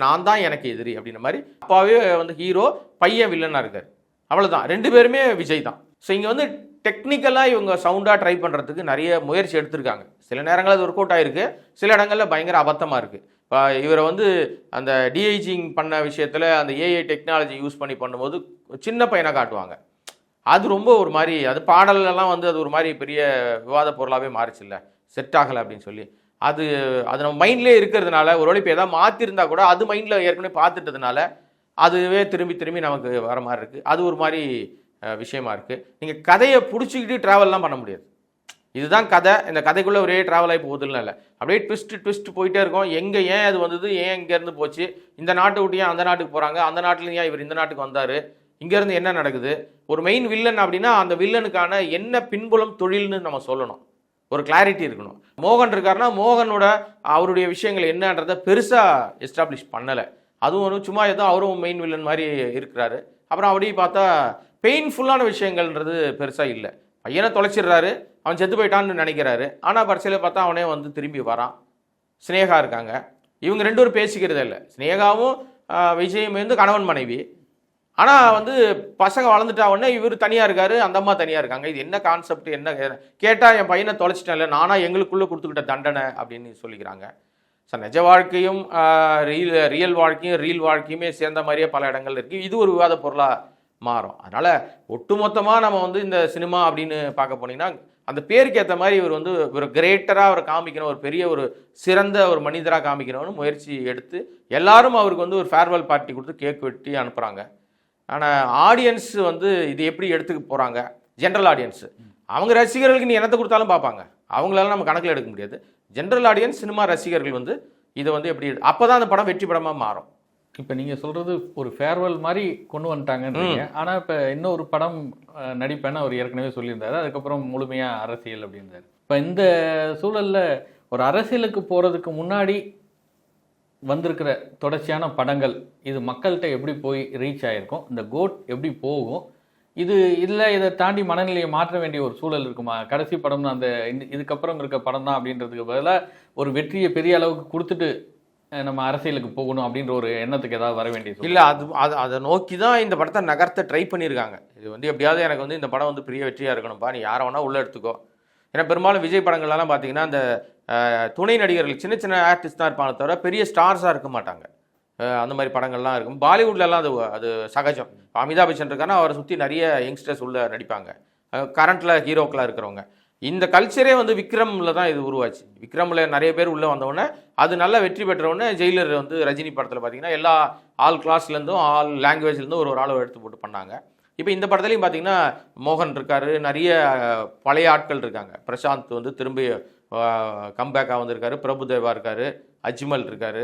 நான் தான் எனக்கு எதிரி அப்படின்ற மாதிரி. அப்பாவே வந்து ஹீரோ, பையன் வில்லனாக இருக்கார், அவ்வளோதான், ரெண்டு பேருமே விஜய் தான். ஸோ இங்கே வந்து டெக்னிக்கலாக இவங்க சவுண்டாக ட்ரை பண்ணுறதுக்கு நிறைய முயற்சி எடுத்திருக்காங்க. சில நேரங்களில் அது ஒர்க் அவுட் ஆகிருக்கு, சில இடங்களில் பயங்கர அபத்தமாக இருக்குது. இப்போ இவரை வந்து அந்த டிஐஜிங் பண்ண விஷயத்தில் அந்த ஏஐ டெக்னாலஜி யூஸ் பண்ணி பண்ணும்போது சின்ன பையனை காட்டுவாங்க. அது ரொம்ப ஒரு மாதிரி, அது பாடலெல்லாம் வந்து அது ஒரு மாதிரி பெரிய விவாத பொருளாகவே மாறிச்சு, இல்லை செட் ஆகலை அப்படின்னு சொல்லி. அது நம்ம மைண்ட்லேயே இருக்கிறதுனால, ஒரு வேளை இப்போ எதாவது மாற்றிருந்தா கூட அது மைண்டில் ஏற்கனவே பார்த்துட்டதுனால அதுவே திரும்பி நமக்கு வர மாதிரி இருக்குது. அது ஒரு மாதிரி விஷயமா இருக்குது. நீங்கள் கதையை பிடிச்சிக்கிட்டு ட்ராவல்லாம் பண்ண முடியாது. இதுதான் கதை, இந்த கதைக்குள்ளே ஒரே ட்ராவல் ஆகி போகுதுன்னு இல்லை, அப்படியே ட்விஸ்ட் போயிட்டே இருக்கும். எங்கே ஏன் அது வந்தது, ஏன் இங்கேருந்து போச்சு, இந்த நாட்டை விட்டு ஏன் அந்த நாட்டுக்கு போகிறாங்க, அந்த நாட்டிலேருந்து ஏன் இவர் இந்த நாட்டுக்கு வந்தார், இங்கேருந்து என்ன நடக்குது, ஒரு மெயின் வில்லன் அப்படின்னா அந்த வில்லனுக்கான என்ன பின்புலம் தொழில்னு நம்ம சொல்லணும், ஒரு கிளாரிட்டி இருக்கணும். மோகன் இருக்காருன்னா மோகனோட அவருடைய விஷயங்கள் என்னன்றதை பெருசாக எஸ்டாப்ளிஷ் பண்ணலை. அதுவும் ஒரு சும்மா ஏதோ அவரும் மெயின் வில்லன் மாதிரி இருக்கிறாரு. அப்புறம் அப்படி பார்த்தா பெயின்ஃபுல்லான விஷயங்கள்ன்றது பெருசாக இல்லை. பையனை தொலைச்சிடுறாரு, அவன் செத்து போயிட்டான்னு நினைக்கிறாரு, ஆனால் பரிசையில் பார்த்தா அவனே வந்து திரும்பி வரான். ஸ்னேகா இருக்காங்க, இவங்க ரெண்டு பேரும் பேசிக்கிறதே இல்லை. ஸ்னேகாவும் விஜயும் வந்து கணவன் மனைவி, ஆனால் வந்து பசங்க வளர்ந்துட்டா உடனே இவர் தனியாக இருக்காரு, அந்த அம்மா தனியாக இருக்காங்க. இது என்ன கான்செப்ட், என்ன கேட்டால் என் பையனை தொலைச்சிட்டேன் இல்லை, நானாக எங்களுக்குள்ளே கொடுத்துக்கிட்ட தண்டனை அப்படின்னு சொல்லிக்கிறாங்க. சார் நிஜ வாழ்க்கையும் ரியல் வாழ்க்கையுமே சேர்ந்த மாதிரியே பல இடங்கள் இருக்குது. இது ஒரு விவாத பொருளாக மாறும். அதனால் ஒட்டுமொத்தமாக நம்ம வந்து இந்த சினிமா அப்படின்னு பார்க்க போனீங்கன்னா, அந்த பேருக்கு ஏற்ற மாதிரி இவர் வந்து ஒரு கிரேட்டராக அவரை காமிக்கணும், ஒரு பெரிய ஒரு சிறந்த ஒரு மனிதராக காமிக்கணும்னு முயற்சி எடுத்து எல்லாரும் அவருக்கு வந்து ஒரு ஃபேர்வெல் பார்ட்டி கொடுத்து கேக் வெட்டி அனுப்புகிறாங்க. ஆனால் ஆடியன்ஸ் வந்து இது எப்படி எடுத்துக்க போகிறாங்க, ஜென்ரல் ஆடியன்ஸு அவங்க ரசிகர்களுக்கு நீ என்னத்தை கொடுத்தாலும் பார்ப்பாங்க, அவங்களால நம்ம கணக்கில் எடுக்க முடியாது. ஜென்ரல் ஆடியன்ஸ் சினிமா ரசிகர்கள் வந்து இதை வந்து எப்படி, அப்போ தான் அந்த படம் வெற்றி படமாக மாறும். இப்போ நீங்கள் சொல்கிறது ஒரு ஃபேர்வெல் மாதிரி கொண்டு வந்துட்டாங்கன்றீங்க. ஆனால் இப்போ இன்னொரு படம் நடிப்பேன்னு அவர் ஏற்கனவே சொல்லியிருந்தாரு, அதுக்கப்புறம் முழுமையாக அரசியல் அப்படின்றார். இப்போ இந்த சூழலில் ஒரு அரசியலுக்கு போகிறதுக்கு முன்னாடி வந்திருக்கிற தொடர்ச்சியான படங்கள் இது மக்கள்கிட்ட எப்படி போய் ரீச் ஆகிருக்கும், இந்த கோட் எப்படி போகும், இது இல்லை இதை தாண்டி மனநிலையை மாற்ற வேண்டிய ஒரு சூழல் இருக்குமா? கடைசி படம்னு அந்த இதுக்கப்புறம் இருக்க படம் தான் அப்படின்றதுக்கு பதிலாக ஒரு வெற்றியை பெரிய அளவுக்கு கொடுத்துட்டு நம்ம அரசியலுக்கு போகணும் அப்படின்ற ஒரு எண்ணத்துக்கு ஏதாவது வர வேண்டியது இல்லை? அதை நோக்கி தான் இந்த படத்தை நகர்த்த ட்ரை பண்ணியிருக்காங்க. இது வந்து எப்படியாவது எனக்கு வந்து இந்த படம் வந்து பெரிய வெற்றியாக இருக்கணும்ப்பா, நீ யாரை வேணால் உள்ளே எடுத்துக்கோ. ஏன்னா பெரும்பாலும் விஜய் படங்கள்லாம் பார்த்தீங்கன்னா அந்த துணை நடிகர்கள் சின்ன சின்ன ஆர்டிஸ்ட் தான் இருப்பாங்க தவிர பெரிய ஸ்டார்ஸாக இருக்க மாட்டாங்க. அந்த மாதிரி படங்கள்லாம் இருக்கும். பாலிவுட்லலாம் அது சகஜம். அமிதாப் பச்சன் இருக்காருன்னா அவரை சுற்றி நிறைய யங்ஸ்டர்ஸ் உள்ள நடிப்பாங்க, கரண்ட்டில் ஹீரோக்களாக இருக்கிறவங்க. இந்த கல்ச்சரே வந்து விக்ரமில் தான் இது உருவாச்சு. விக்ரமில் நிறைய பேர் உள்ளே வந்தவுடனே அது நல்லா வெற்றி பெற்றவுடனே ஜெயிலர் வந்து ரஜினி படத்தில் பார்த்தீங்கன்னா எல்லா ஆல் கிளாஸ்லேருந்தும் ஆல் லாங்குவேஜ்லேருந்தும் ஒரு ஆளை எடுத்து போட்டு பண்ணாங்க. இப்போ இந்த படத்துலையும் பார்த்தீங்கன்னா மோகன் இருக்கார், நிறைய பழைய ஆட்கள் இருக்காங்க. பிரசாந்த் வந்து திரும்பி கம்பேக்காக வந்திருக்காரு, பிரபுதேவா இருக்கார், அஜ்மல் இருக்கார்,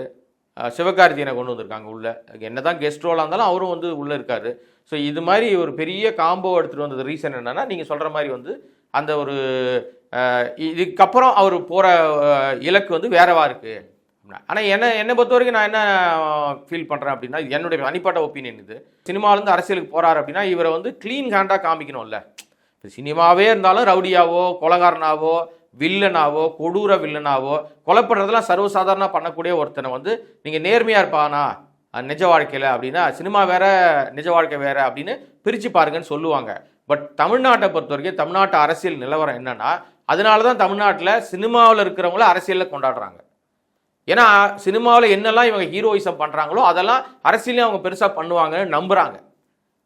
சிவகார்த்தியனை கொண்டு வந்திருக்காங்க உள்ள. என்ன தான் கெஸ்ட் ரோலாக இருந்தாலும் அவரும் வந்து உள்ளே இருக்கார். ஸோ இது மாதிரி ஒரு பெரிய காம்போ எடுத்துகிட்டு வந்தது ரீசன் என்னென்னா, நீங்கள் சொல்கிற மாதிரி வந்து அந்த ஒரு இதுக்கப்புறம் அவர் போகிற இலக்கு வந்து வேறவா இருக்குது. ஆனால் என்னை பொறுத்த வரைக்கும் நான் என்ன ஃபீல் பண்ணுறேன் அப்படின்னா, என்னுடைய தனிப்பட்ட ஒப்பீனியன் இது. சினிமாவிலேருந்து அரசியலுக்கு போகிறாரு அப்படின்னா இவரை வந்து க்ளீன் ஹேண்டாக காமிக்கணும்ல. சினிமாவே இருந்தாலும் ரவுடியாவோ, கொலகாரனாவோ, வில்லனாவோ, கொடூர வில்லனாவோ, கொலை பண்ணுறதெல்லாம் சர்வசாதாரணமாக பண்ணக்கூடிய ஒருத்தனை வந்து நீங்கள் நேர்மையாக இருப்பானா நிஜ வாழ்க்கையில் அப்படின்னா, சினிமா வேற நிஜ வாழ்க்கை வேற அப்படின்னு பிரித்து பாருங்கன்னு சொல்லுவாங்க. பட் தமிழ்நாட்டை பொறுத்த வரைக்கும் தமிழ்நாட்டு அரசியல் நிலவரம் என்னன்னா, அதனால தான் தமிழ்நாட்டில் சினிமாவில் இருக்கிறவங்கள அரசியலில் கொண்டாடுறாங்க. ஏன்னா சினிமாவில் என்னெல்லாம் இவங்க ஹீரோயிசம் பண்ணுறாங்களோ அதெல்லாம் அரசியலையும் அவங்க பெருசாக பண்ணுவாங்கன்னு நம்புகிறாங்க.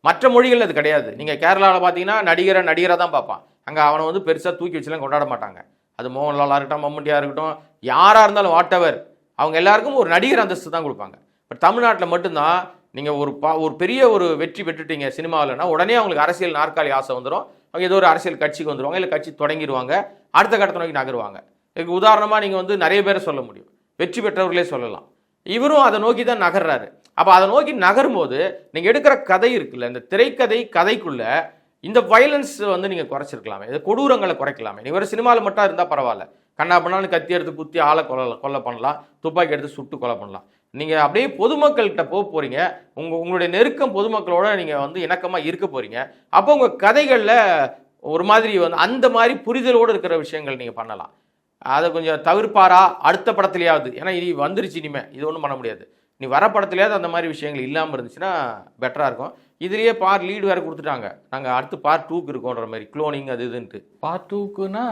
மற்ற மொழிகள் அது கிடையாது. நீங்கள் கேரளாவில் பார்த்தீங்கன்னா நடிகரை தான் பார்ப்பான். அங்கே அவனை வந்து பெருசாக தூக்கி வச்சுலாம் கொண்டாட மாட்டாங்க. அது மோகன்லாலாக இருக்கட்டும், மம்முட்டியாக இருக்கட்டும், யாராக இருந்தாலும் வாட்டவர், அவங்க எல்லாருக்கும் ஒரு நடிகர் அந்தஸ்து தான் கொடுப்பாங்க. பட் தமிழ்நாட்டில் மட்டும்தான் நீங்கள் ஒரு பெரிய ஒரு வெற்றி பெற்றுட்டீங்க சினிமாவில்னா உடனே அவங்களுக்கு அரசியல் நாற்காலி ஆசை வந்துடும். அவங்க ஏதோ ஒரு அரசியல் கட்சிக்கு வந்துடுவாங்க, இல்லை கட்சி தொடங்கிடுவாங்க, அடுத்த கட்டத்தை நோக்கி நகருவாங்க. இதுக்கு உதாரணமாக நீங்கள் வந்து நிறைய பேரை சொல்ல முடியும், வெற்றி பெற்றவர்களே சொல்லலாம். இவரும் அதை நோக்கி தான் நகர்றாரு. அப்போ அதை நோக்கி நகரும்போது நீங்கள் எடுக்கிற கதை இருக்குல்ல, இந்த கதைக்குள்ள இந்த வயலன்ஸ் வந்து நீங்கள் குறைச்சிருக்கலாமே, இந்த கொடூரங்களை குறைக்கலாமே. நீ ஒரு சினிமாவில் மட்டும் இருந்தால் பரவாயில்ல, கண்ணா பண்ணாலும் கத்தி எடுத்து குத்தி ஆளை கொலை பண்ணலாம், துப்பாக்கி எடுத்து சுட்டு கொலை பண்ணலாம். நீங்கள் அப்படியே பொதுமக்கள்கிட்ட போகிறீங்க, உங்களுடைய நெருக்கம் பொதுமக்களோட நீங்கள் வந்து இணக்கமாக இருக்க போகிறீங்க. அப்போ உங்கள் கதைகளில் ஒரு மாதிரி வந்து அந்த மாதிரி புரிதலோடு இருக்கிற விஷயங்கள் நீங்கள் பண்ணலாம். அதை கொஞ்சம் தவிர்ப்பாரா அடுத்த படத்துலையாவது, ஏன்னா இது வந்துருச்சு, இனிமேல் இது ஒன்றும் பண்ண முடியாது. நீ வர படத்துலையாவது அந்த மாதிரி விஷயங்கள் இல்லாமல் இருந்துச்சுன்னா பெட்டராக இருக்கும். இதுலேயே லீடு வேறு கொடுத்துட்டாங்க, நாங்கள் அடுத்து பார்ட் 2க்கு இருக்கோன்ற மாதிரி, குளோனிங் அது இதுன்ட்டு. பார்ட் 2க்குன்னா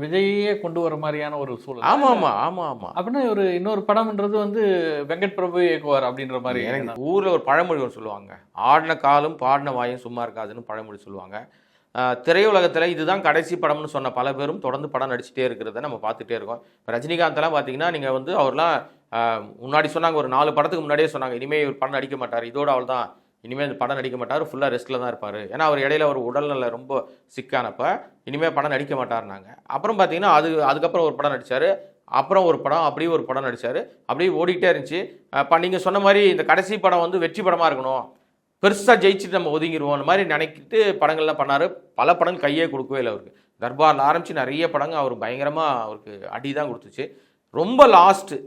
விஜயே கொண்டு வர மாதிரியான ஒரு சூழல். ஆமாம். அப்படின்னா இன்னொரு படம்ன்றது வந்து வெங்கட் பிரபு இயக்குவார் அப்படின்ற மாதிரி. எனக்கு ஊரில் ஒரு பழமொழி ஒன்று சொல்லுவாங்க, ஆடின காலும் பாடின வாயும் சும்மா இருக்காதுன்னு பழமொழி சொல்லுவாங்க. திரையுலகத்தில் இதுதான் கடைசி படம்னு சொன்ன பல பேரும் தொடர்ந்து படம் நடிச்சுட்டே இருக்கிறத நம்ம பார்த்துட்டே இருக்கோம். இப்போ ரஜினிகாந்தெல்லாம் பார்த்தீங்கன்னா நீங்கள் வந்து அவர்லாம் முன்னாடி சொன்னாங்க, ஒரு 4 படத்துக்கு முன்னாடியே சொன்னாங்க, இனிமேல் இவர் படம் நடிக்க மாட்டார், இதோட அவள் தான், இனிமேல் இந்த படம் நடிக்க மாட்டார், ஃபுல்லாக ரெஸ்ட்டில் தான் இருப்பார். ஏன்னா அவர் இடையில ஒரு உடல்நல ரொம்ப சிக்கானப்போ இனிமேல் படம் நடிக்க மாட்டார்னாங்க. அப்புறம் பார்த்தீங்கன்னா அதுக்கப்புறம் ஒரு படம் நடித்தார், அப்புறம் ஒரு படம், அப்படியே ஒரு படம் நடித்தார், அப்படியே ஓடிக்கிட்டே இருந்துச்சு. இப்போ நீங்கள் சொன்ன மாதிரி இந்த கடைசி படம் வந்து வெற்றி படமாக இருக்கணும், பெருசாக ஜெயிச்சுட்டு நம்ம ஒதுங்கிடுவோம் அந்த மாதிரி நினைக்கிட்டு படங்கள்லாம் பண்ணார். பல படங்கள் கையே கொடுக்கவே இல்லை அவருக்கு. தர்பாரில் ஆரம்பித்து நிறைய படங்கள் அவர் பயங்கரமாக அவருக்கு அடி தான் கொடுத்துச்சு. ரொம்ப லாஸ்ட்டு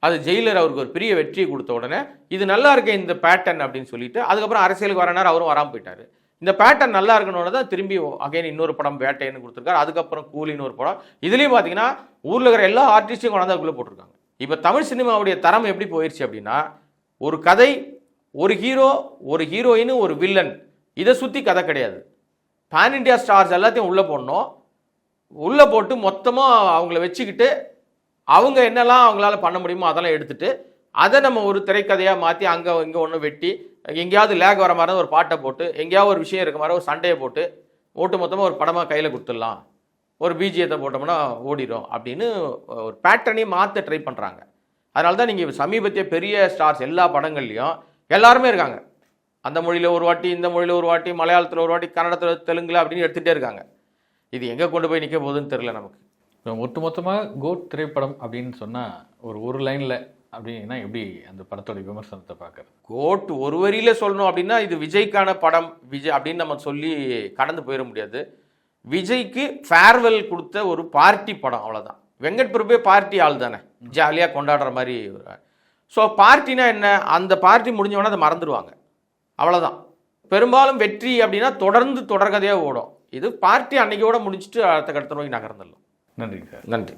அது ஜெயிலர் அவருக்கு ஒரு பெரிய வெற்றியை கொடுத்த உடனே இது நல்லா இருக்க இந்த பேட்டர்ன் அப்படின்னு சொல்லிட்டு அதுக்கப்புறம் அரசியலுக்கு வரனார், அவரும் வராமல் போயிட்டார். இந்த பேட்டர்ன் நல்லா இருக்கணும்னு தான் திரும்பி அகைன் இன்னொரு படம் வேட்டைன்னு கொடுத்துருக்காரு, அதுக்கப்புறம் கூலின்னு ஒரு படம். இதுலேயும் பார்த்தீங்கன்னா ஊரில் இருக்கிற எல்லா ஆர்டிஸ்டையும் கொண்டாந்து அதுக்குள்ளே போட்டிருக்காங்க. இப்போ தமிழ் சினிமாவுடைய தரம் எப்படி போயிடுச்சு அப்படின்னா, ஒரு கதை, ஒரு ஹீரோ, ஒரு ஹீரோயின், ஒரு வில்லன், இதை சுற்றி கதை கிடையாது. பேன் இண்டியா ஸ்டார்ஸ் எல்லாத்தையும் உள்ளே போடணும், உள்ளே போட்டு மொத்தமாக அவங்கள வச்சுக்கிட்டு அவங்க என்னெல்லாம் அவங்களால பண்ண முடியுமோ அதெல்லாம் எடுத்துகிட்டு அதை நம்ம ஒரு திரைக்கதையாக மாற்றி அங்கே இங்கே ஒன்று வெட்டி, எங்கேயாவது லேக் வர மாதிரி ஒரு பாட்டை போட்டு, எங்கேயாவது ஒரு விஷயம் இருக்க மாதிரி ஒரு சண்டையை போட்டு மொத்தமாக ஒரு படமாக கையில் கொடுத்துடலாம், ஒரு பிஜிஎத்தை போட்டோம்னா ஓடிடும் அப்படின்னு ஒரு பேட்டர்னையும் மாற்ற ட்ரை பண்ணுறாங்க. அதனால தான் நீங்கள் சமீபத்திய பெரிய ஸ்டார்ஸ் எல்லா படங்கள்லையும் எல்லாருமே இருக்காங்க. அந்த மொழியில் ஒரு வாட்டி, இந்த மொழியில் ஒரு வாட்டி, மலையாளத்தில் ஒரு வாட்டி, கன்னடத்தில், தெலுங்குல அப்படின்னு எடுத்துகிட்டே இருக்காங்க. இது எங்கே கொண்டு போய் நிற்க போகுதுன்னு தெரில நமக்கு. ஒட்டுமொத்தமாக கோட் திரைப்படம் அப்படின்னு சொன்னால் ஒரு லைனில் அப்படின்னா எப்படி அந்த படத்தோட விமர்சனத்தை பார்க்குறது? கோட் ஒரு வரியில் சொல்லணும் அப்படின்னா இது விஜய்க்கான படம், விஜய் அப்படின்னு நம்ம சொல்லி கடந்து போயிட முடியாது. விஜய்க்கு ஃபேர்வெல் கொடுத்த ஒரு பார்ட்டி படம், அவ்வளோதான். வெங்கட் பிரபுவே பார்ட்டி ஆள் தானே, ஜாலியாக கொண்டாடுற மாதிரி. ஸோ பார்ட்டினா என்ன, அந்த பார்ட்டி முடிஞ்சவொடனே அதை மறந்துடுவாங்க, அவ்வளோதான். பெரும்பாலும் வெற்றி அப்படின்னா தொடர்ந்து தொடர்கதையாக ஓடும். இது பார்ட்டி அன்னைக்கோட முடிச்சுட்டு அடுத்த கட்டத்தை நோக்கி நகர்ந்துடலாம். நன்றி சார். நன்றி.